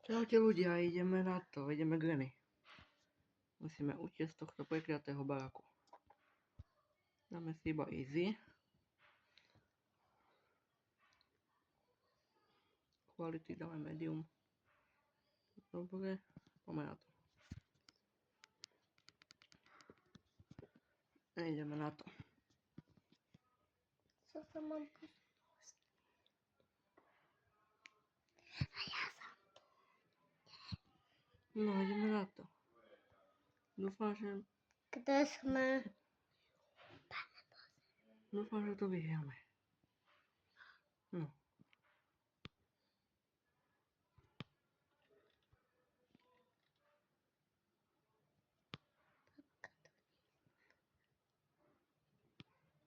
Čaute ľudia, ideme na to, ideme Granny. Musíme utiecť z tohto prekliatého baraku. Dáme si iba easy. Quality dáme medium. Dobre, poďme na to. Ideme na to. Co sa mám No, ideme na to. Dúfam, že to vyhráme. No.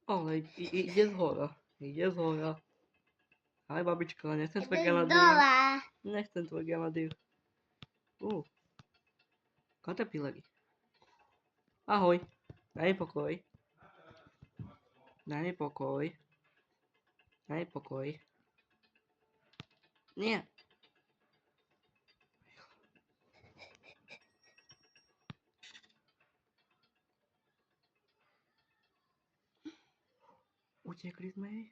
Ale ide z hora. Ide z hora. Aj babička, nechcem tvoj grenadír. Nechcem tvoj grenadír. Caterpillary. Ahoj. Daj mi pokoj. Daj mi pokoj. Daj mi pokoj. Nie. Utekli sme jej.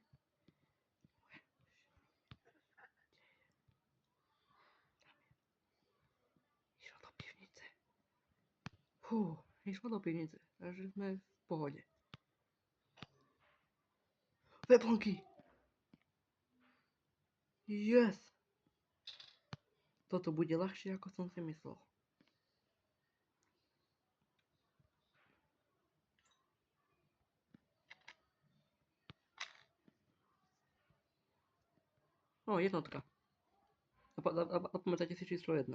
Išla do pivnice. Išla do pivnice, takže sme v pohode. Veplnky! Yes! Toto bude ľahšie, ako som si myslel. Jednotka. Zapamätajte si číslo 1.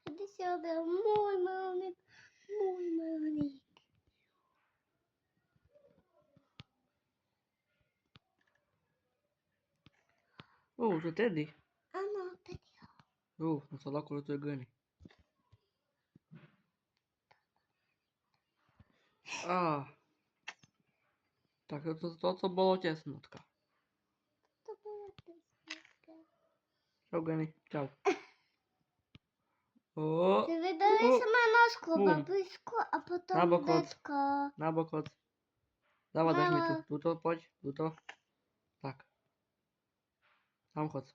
Kedy si robil môj milník. To je Teddy. Áno, Teddy. No sa ľahko, že to je Granny. Tak toto bolo tesnotka. To bolo tesnotka. Čau Granny, čau. Ty vydali sama nožku, babysku a potom decko. Na bok. Dávaj, dáš mi tu. Tuto, poď, tuto. Tak. Tam chod.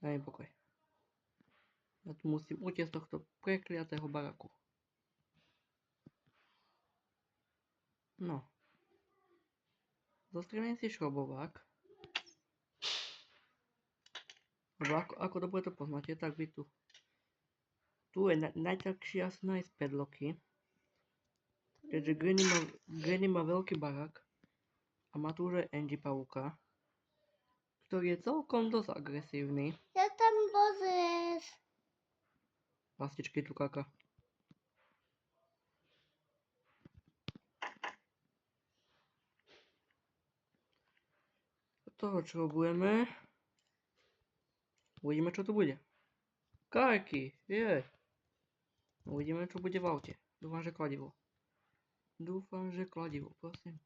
Daj mi pokoj. Ja tu musím utiecť z tohto prekliatého baraku. No. Zostrelím si šrobovák. Lebo ako dobre to poznáte, tak vy tu. Tu je najťažšie asi nájsť padlocky. Keďže Granny má veľký barak a má tu už aj Angie pavúka, ktorý je celkom dosť agresívny. Ja tam pozrieš. Lastičky tu káka. Toho čo budeme. Uvidíme čo tu bude. Kajky, je. Uvidíme čo bude v aute. Dúfam, že kladivo. Prosím.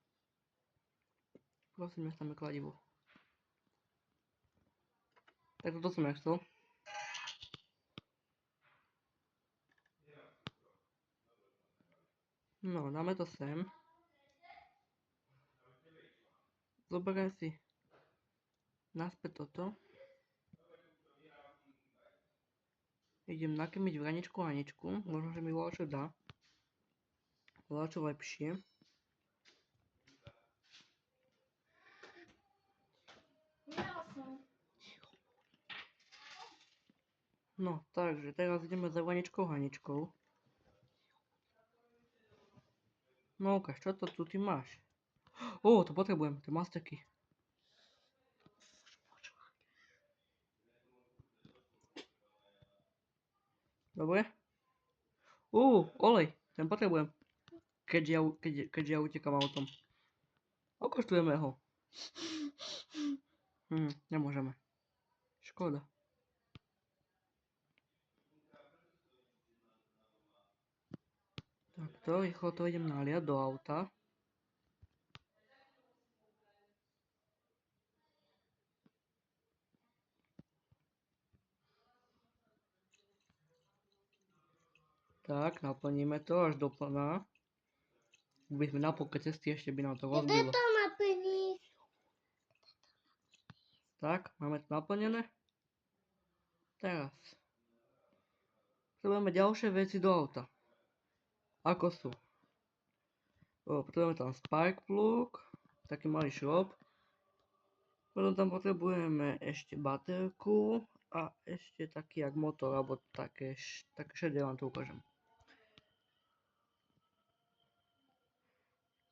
Prosím, nech tam je kladivo. Tak toto som nechcel. No, dáme to sem. Zoberiem si naspäť toto. Idem nakrmiť vraničku Aničku. Možno, že mi voľačo dá. Voľačo lepšie. No, takže teraz ideme za vraničkou Aničkou. No ukáž, čo to tu ty máš? To potrebujem, tie masterky. Dobre? Olej, ten potrebujem. Keďže ja utekam autom. Okoštujeme ho. Nemôžeme. Škoda. Takto, rýchlo to idem naliať do auta. Tak, naplníme to až do plná. By sme na polke cesty, ešte by nám to Kde rozbilo. to naplníš? Tak, máme to naplnené. Teraz potrebujeme ďalšie veci do auta. Ako sú? Potrebujeme tam spark plug, taký malý šrob. Potom tam potrebujeme ešte baterku a ešte taký jak motor, alebo také šedé, vám to ukážem.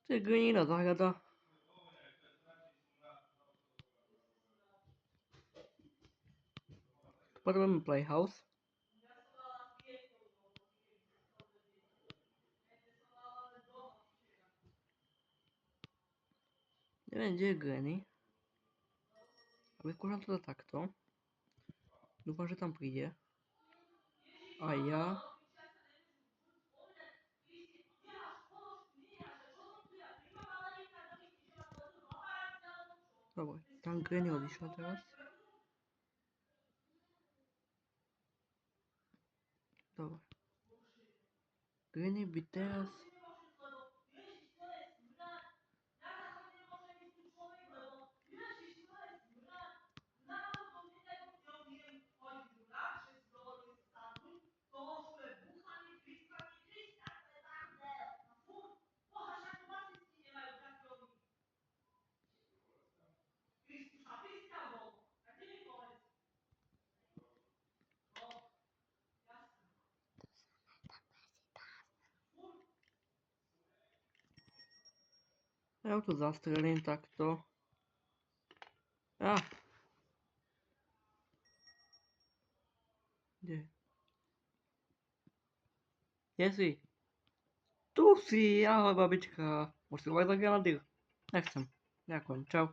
To je glinina záhrada. Potrebujeme playhouse. Neviem, kde je Granny. A vyskúšam to takto. Dúfam, že tam príde. A ja... Dobre, tam Granny odišla teraz. Dobre. Granny by teraz... Ja ho tu zastrelím takto. Kde? Kde si? Tu si, ahoj babička. Musíš uvať za grenadír. Nechcem. Ďakujem, čau.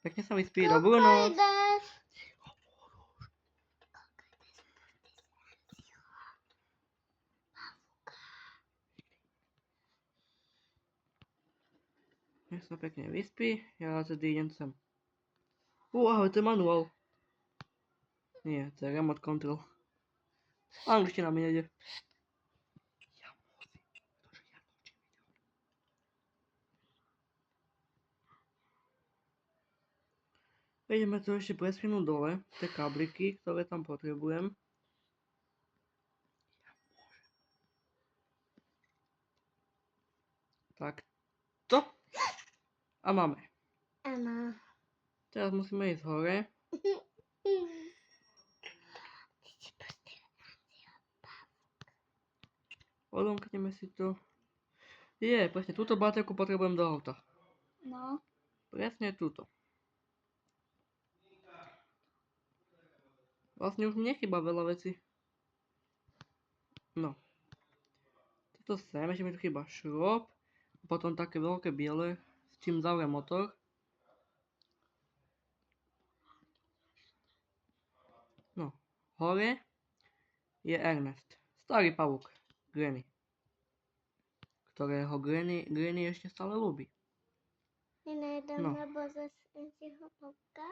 Pekne sa vyspí, dobrú noc. Ideš. Nech sa pekne vyspí, ja tedy idem sem. Ahoj, to je manuál. Nie, to je remote control. Angličtina mi nejde. Ideme to ešte presunúť dole, tie kabliky, ktoré tam potrebujem. Tak to. A máme. Áno. Teraz musíme ísť hore. Odomkneme si to. Presne túto baterku potrebujem do auta. No. Presne túto. Vlastne už mi nechýba veľa vecí. No. Toto sem, ešte mi tu chýba šrob. Potom také veľké biele, s čím zavriem motor. No. Hore je Ernest. Starý pavúk. Granny. Ktorého Granny ešte stále ľúbi. Nenajdem, No. lebo zase si ho pavka.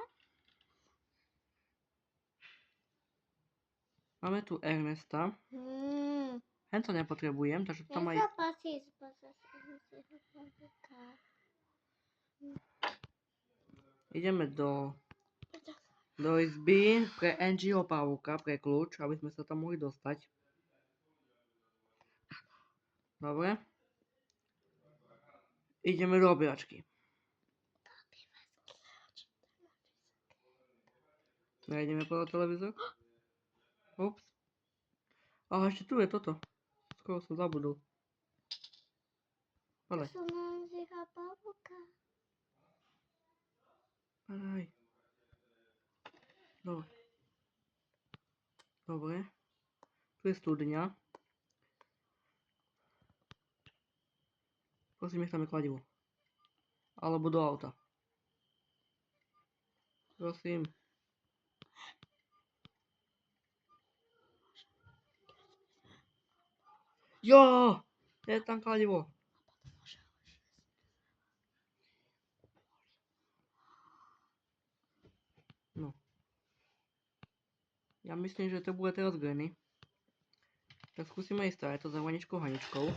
Máme tu Ernesta. Hento nepotrebujem, takže tam aj... Nezapasíš, bo zase si ho pavka. Ideme do izby pre Angieho pavúka, pre kľúč, aby sme sa tam mohli dostať. Dobre. Ideme do obývačky. Ideme podľa televízor. Ups. Aha, ešte tu je toto. Skoro som zabudol. Padaj. Som Angieho pavúka. Padaj. Dobre. Dobre. Tu je studňa. Prosím, nech tam je kladivo. Alebo do auta. Prosím. Jo! Je tam kladivo. No. Ja myslím, že to bude teraz Granny. Tak skúsime ísť aj to za vaničkou Haničkou.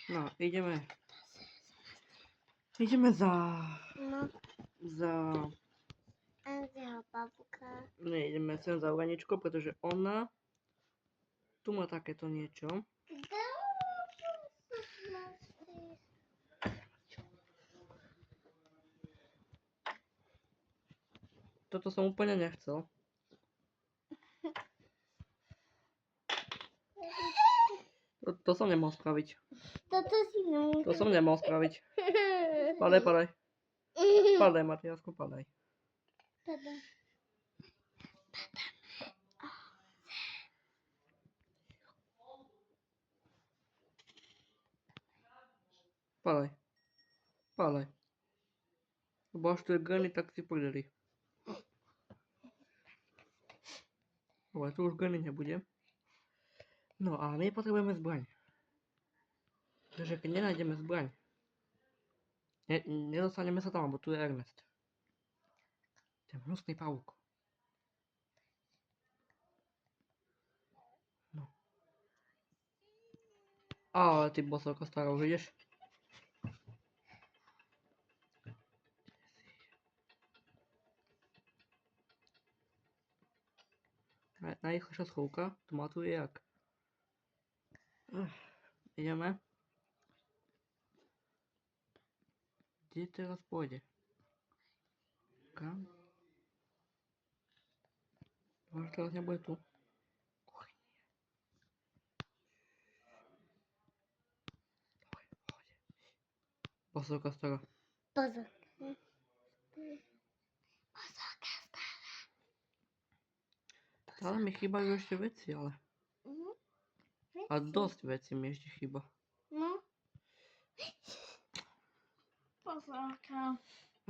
No, ideme za... No, Anzieho babuka. Nie, ideme sem za Vaničkou, pretože ona tu má takéto niečo. Toto som úplne nechcel. To som nemal spraviť. Toto si nemôžem. To som nemal spraviť. Padaj, padaj. Padaj, Matiasku, padaj. Padaj. Padaj. Padaj. Lebo až tu je Granny, tak si podeli. Dobre, tu už Granny nebude. No a my potrebujeme zbraň. Takže keď nenájdeme zbraň, nedostaneme sa tam, lebo tu je Ernest. Ten hnusný pavúk. No. Ale ty bosovka stará, už ideš? Najrychlejšia schovka, to má tu je jak. Ideme. Kde teraz pôjde? Kam? Možno teraz nebude tu. Bosovka stará. Pozor. Ale mi chýbajú ešte veci, ale... A dosť veci mi ešte chýba. No. Pozorka.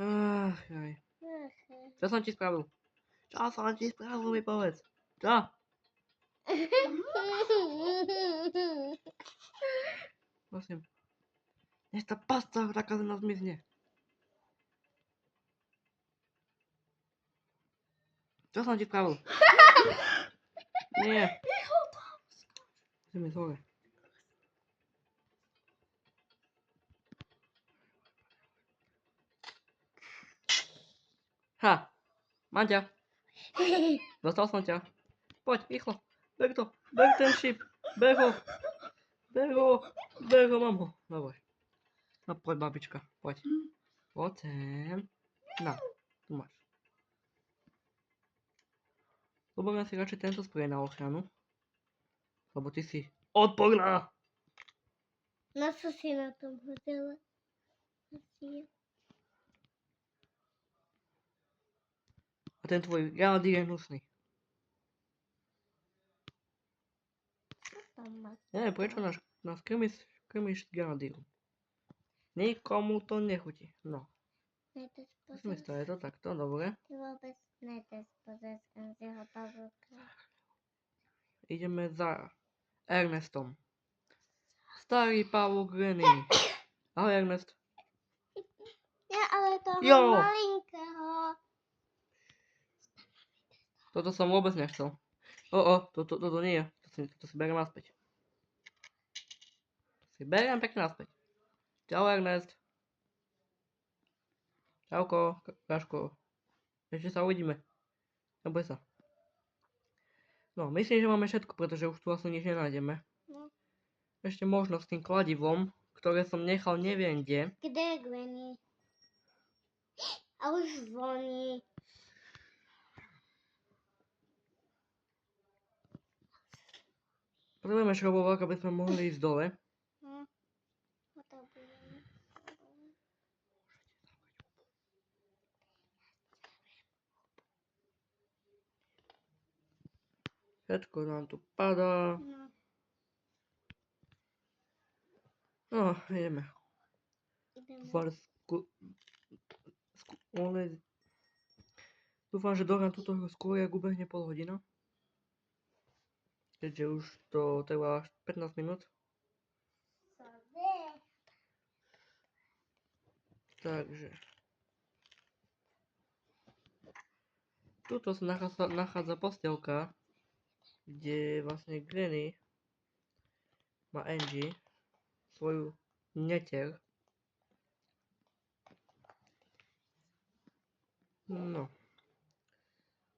Ach, jaj. Čo som ti spravil? Čo som ti spravil, mi povedz. Čo? Prosím. Nech tá pasta taká z nás zmizne. Čo som ti spravil? Nie. Musím ísť hore. Ha! Mám ťa. Dostal som ťa. Poď, rýchlo. Ber to. Ber ten šíp. Ber ho. Ber ho. Ber ho, mám ho. Dobre. No poď, babička. Poď. Poď sem. Na. Tu máš. Zoberiem si radšej tento sprej na ochranu. Lebo ty si odporná. Na čo si na tom hodila? A ten tvoj grenadír je hnusný. Neviem, prečo nás krmiš s grenadírom. Nikomu to nechutí. No. Musíme to, je to takto, dobre. Ty vôbec nejdeš pozrieť Anzieho babuka. Ideme za Ernestom. Starý pavúk Granny. Ahoj, Ernest. Nie, ale toho Jo. malinkého. Toto som vôbec nechcel. Toto nie je. To si beriem naspäť. Si beriem pekne naspäť. Čau, Ernest. Čauko, Kaško. Ešte sa uvidíme. Neboj sa. No, myslím, že máme všetko, pretože už tu asi nič nenájdeme. No. Ešte možno s tým kladivom, ktoré som nechal neviem kde. Kde je Granny? A už zvoní. Potrebujeme šrobovák, aby sme mohli ísť dole. Všetko nám tu padá. No, ideme. Dúfam, že dohrám túto hru skôr, ak ubehne pol hodina. Keďže už to trvá 15 minút. Takže. Tuto sa nachádza postielka, kde vlastne Granny má Angie, svoju neteľ. No.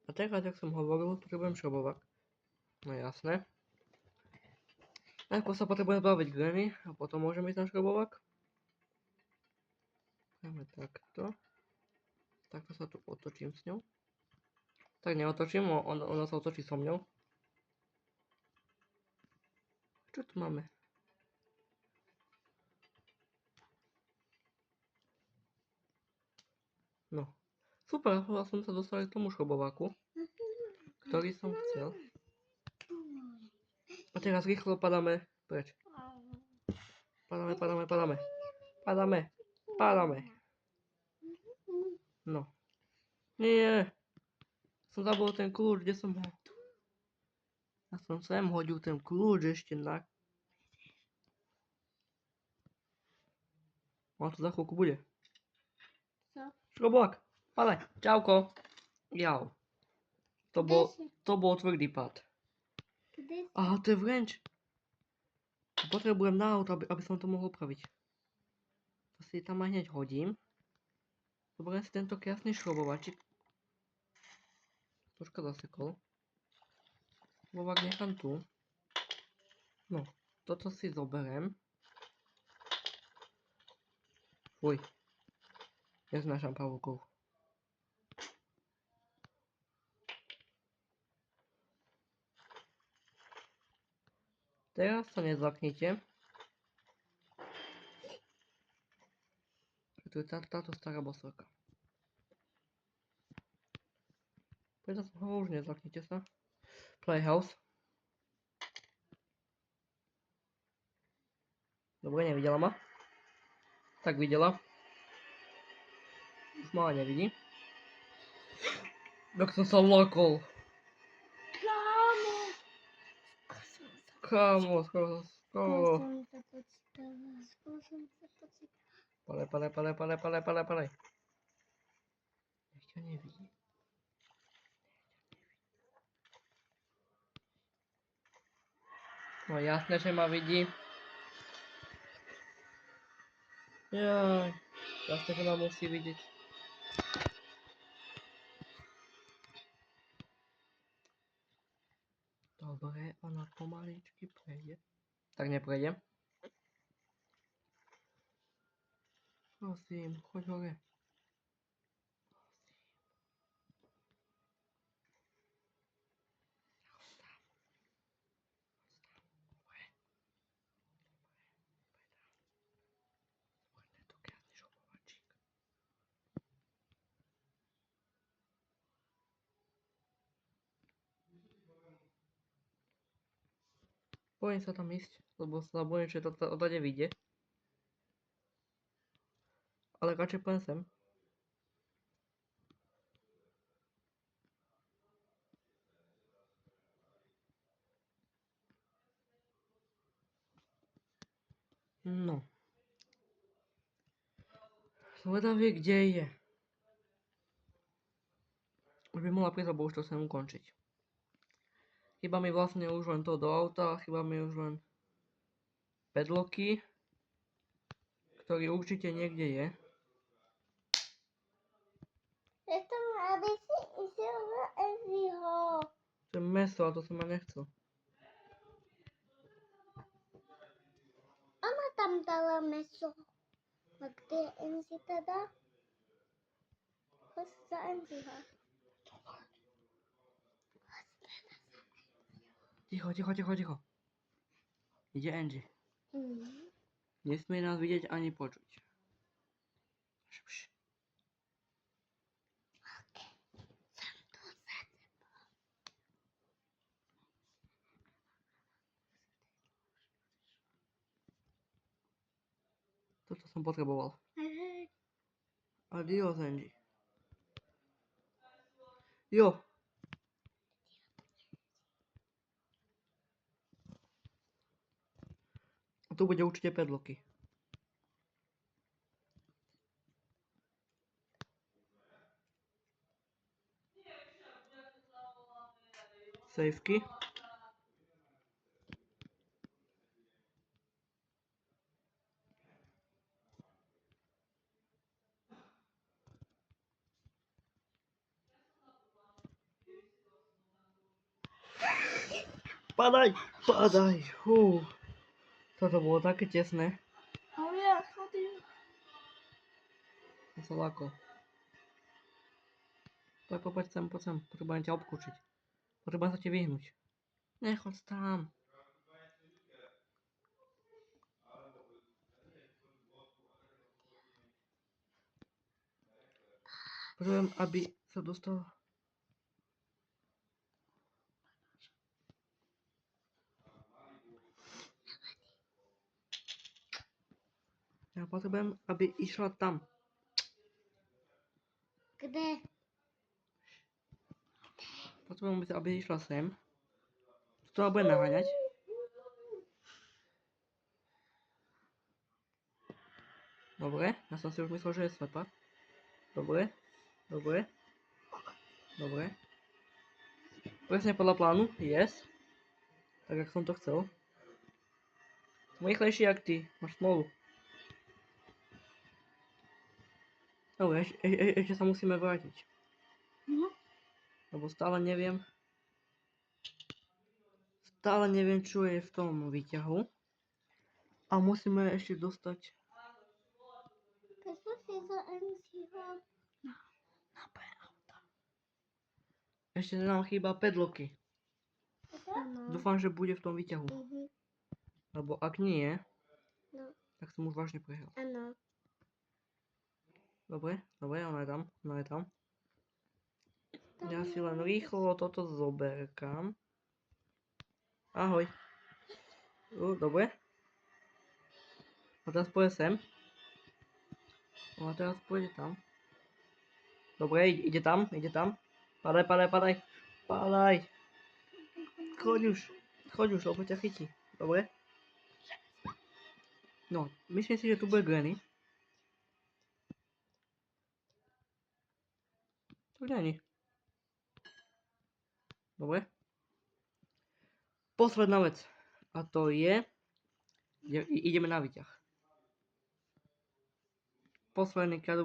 A teraz, jak som hovoril, potrebujem šrobovák. No jasné. Najprv sa potrebujem zbaviť Granny a potom môžem ísť na šrobovák. Dáme takto. Takto sa tu otočím s ňou. Tak neotočím, ona sa otočí so mňou. Čo tu máme? No. Super, som sa dostal k tomu šrobováku, ktorý som chcel. A teraz rýchlo padáme preč. Padáme. No. Nie. Som zabudol ten kľúč, kde som ho... Ja som sem hodil ten kľúč ešte na... A to za chvíľku bude. Co? Šrobovák, padaj, čauko. Jau. To bol tvrdý pád. Aha, to je wrenč. Potrebujem na auto, aby som to mohol opraviť. To si tam aj hneď hodím. Zoberiem si tento krásny šrobovačik. Troška zasekol. Šrobovák nechám tu. No, toto si zoberiem. Fuj. Neznášam pavúkov. Teraz sa nezlaknite. Tu je táto stará bosorka. Preto som ho už nezlaknite sa. Playhouse. Dobre, nevidela ma. Tak videla. Už ma nevidí. Jak som sa vlakol. Kámo, skoro. Palej. Nech ťa nevidí. No jasné, že ma vidí. Jaj. Jasné, že ma musí vidieť. Dobre, ona pomaličky prejde. Tak neprejde. Prosím, choď hore. Bojím sa tam ísť, lebo sa bojím, že to odade vyjde. Ale radšej poďme sem. No. Zvedavý, kde je. Už by mohla prísť, lebo už to chcem ukončiť. Chyba mi vlastne už len to do auta, chyba mi už len padlocky, ktorý určite niekde je. Aby si išiel na Eziho. To je meso, a to som ja nechcel. Ona tam dala meso. A kde je Enzi teda? Choď za Enziho. Ticho. Ide Angie. Nesmie nás vidieť ani počuť. Toto som potreboval. Adios, Angie. Jo. A tu bude určite padlocky. sejfky. Padaj, padaj, Toto bolo také tesné. Ale ja chodím. To sa láko. Poď sem, potrebujem ťa obkúčiť. Potrebujem sa ti vyhnúť. Nechoď tam. Potrebujem, aby sa dostal. Ja potrebujem, aby išla tam. Kde? Potrebujem, aby išla sem. To ma bude naháňať. Dobre, ja som si už myslel, že je slepá. Dobre. Presne podľa plánu, yes. Tak, jak som to chcel. Som rýchlejší jak ty, máš smolu. Dobre, ešte sa musíme vrátiť. Lebo stále neviem, čo je v tom výťahu. A musíme ešte dostať. Prečo si za MCho? Ešte nám chýba padlocky. Áno. Dúfam, že bude v tom výťahu. Lebo ak nie, No. tak som už vážne prehral. Áno. Dobre, ona je tam. Ja si len rýchlo toto zoberkám. Ahoj. Dobre. A teraz pôjde sem. A teraz pôjde tam. Dobre, ide tam. Padaj. Choď už, lebo ťa chytí. Dobre? No, myslím si, že tu bude Granny. Tu není. Dobre. Posledná vec. A to je... Ideme na výťah. Posledný krát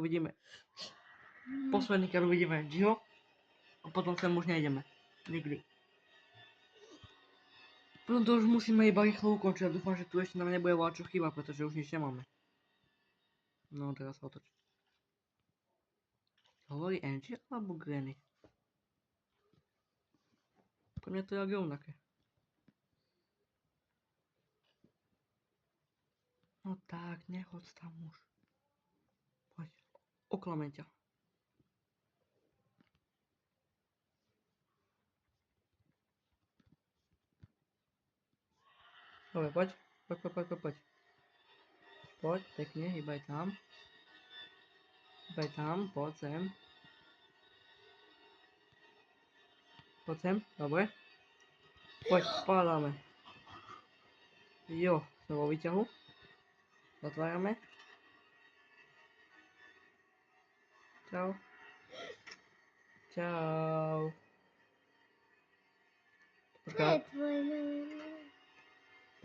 uvidíme Gio. A potom sem už nejdeme. Nikdy. Potom to už musíme iba rýchlo ukončiť. Dúfam, že tu ešte nám nebude veľa čo chýba, pretože už nič nemáme. No, teraz sa otoč. Hovorí Angie alebo Granny? Pre mňa to je rovnaké. No tak, nechoď tam už. Poď, oklamem ťa. Dobre, poď. Poď, pekne, hýbaj tam. Poď sem. Dobre. Poď, padáme. Jo, sme vo výťahu. Zatvárame. Čau.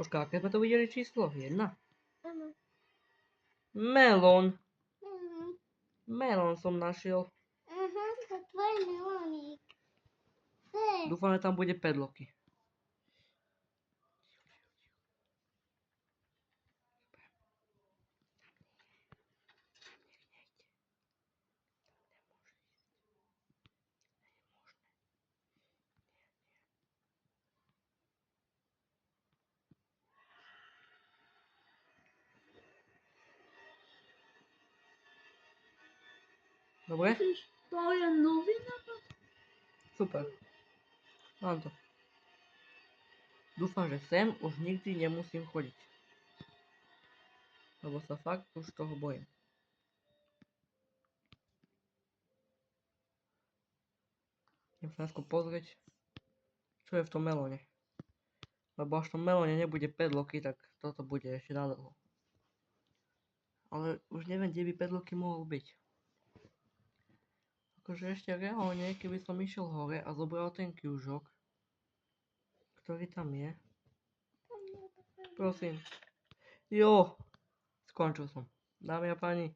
Počkaj, aké sme to videli číslo? 1? Áno. Melón som našiel. Aha, to je tvoj melónik. Dúfam, že tam bude padlocky. Dobre? To je nový nápad. Super. Mám to. Dúfam, že sem už nikdy nemusím chodiť. Lebo sa fakt už toho bojím. Idem sa najskôr pozrieť, čo je v tom melóne. Lebo až v tom melóne nebude padlocky, tak toto bude ešte nadlho. Ale už neviem, kde by padlocky mohol byť. Akože ešte reálne, keby som išiel hore a zobral ten kľúčok, ktorý tam je. Prosím. Jo, skončil som. Dámy a páni,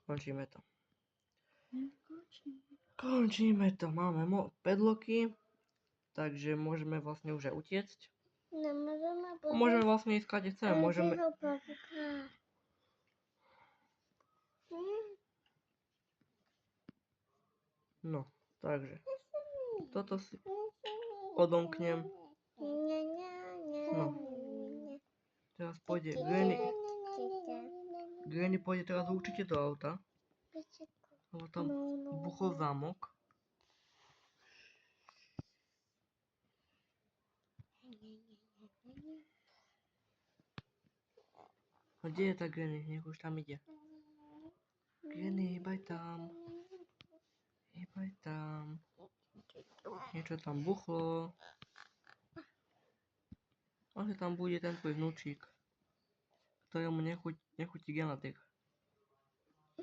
končíme to. Končíme to. Máme padlocky, takže môžeme vlastne už aj utiecť. A môžeme vlastne ísť kde chceme. Môžeme... No, takže toto si odomknem. No. Teraz pôjde Granny pôjde teraz určite do auta. Lebo tam buchol zámok. A kde je tá Granny? Nech už tam ide. Granny, hýbaj tam. Hýbaj tam. Niečo tam buchlo. Asi tam bude ten tvoj vnúčik, ktorému nechutí genatik.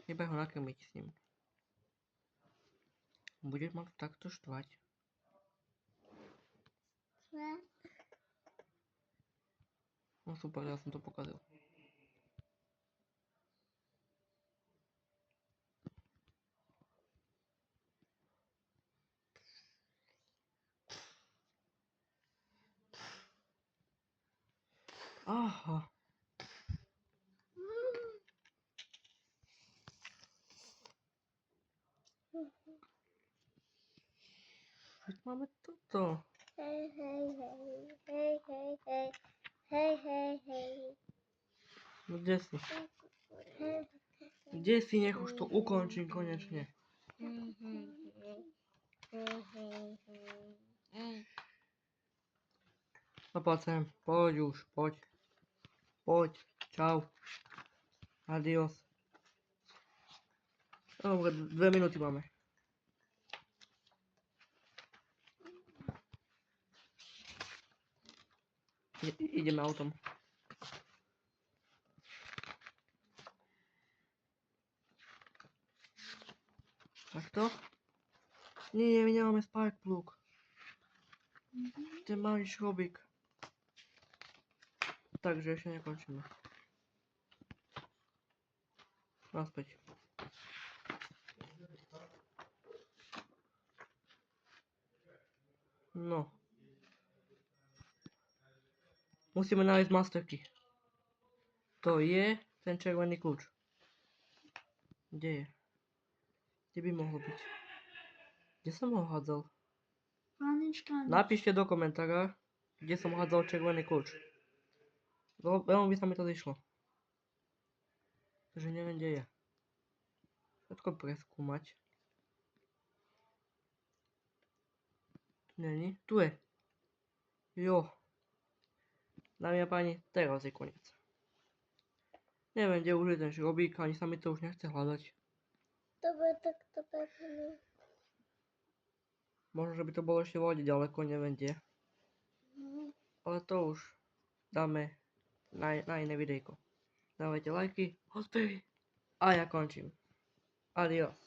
Hýbaj ho nakrmiť s ním. Budeš ma to takto štvať. No super, ja som to pokazil. Aha. Veď máme toto. Hej. No kde si? Kde si? Nech už to ukončím konečne. No poď sem, poď už, poď. Poď, čau. Adios. Dobre, 2 minúty máme. Ideme autom. Takto? Nie, my nemáme spark plug. Ten malý šrobík. Takže ešte nekončíme. Naspäť. No. Musíme nájsť master key. To je ten červený kľúč. Kde je? Kde by mohol byť? Kde som ho hádzal? Napíšte do komentára, kde som hádzal červený kľúč. Veľmi by sa mi to zišlo. Takže neviem, kde je. Všetko preskúmať. Není? Tu je. Jo. Dámy a páni, teraz je koniec. Neviem, kde už je ten šrobík, ani sa mi to už nechce hľadať. Dobre, tak to pekne. Možno, že by to bolo ešte vode ďaleko, neviem kde. Ale to už dáme na iné videjko. Dávajte lajky, odbehy a ja končím. Adios.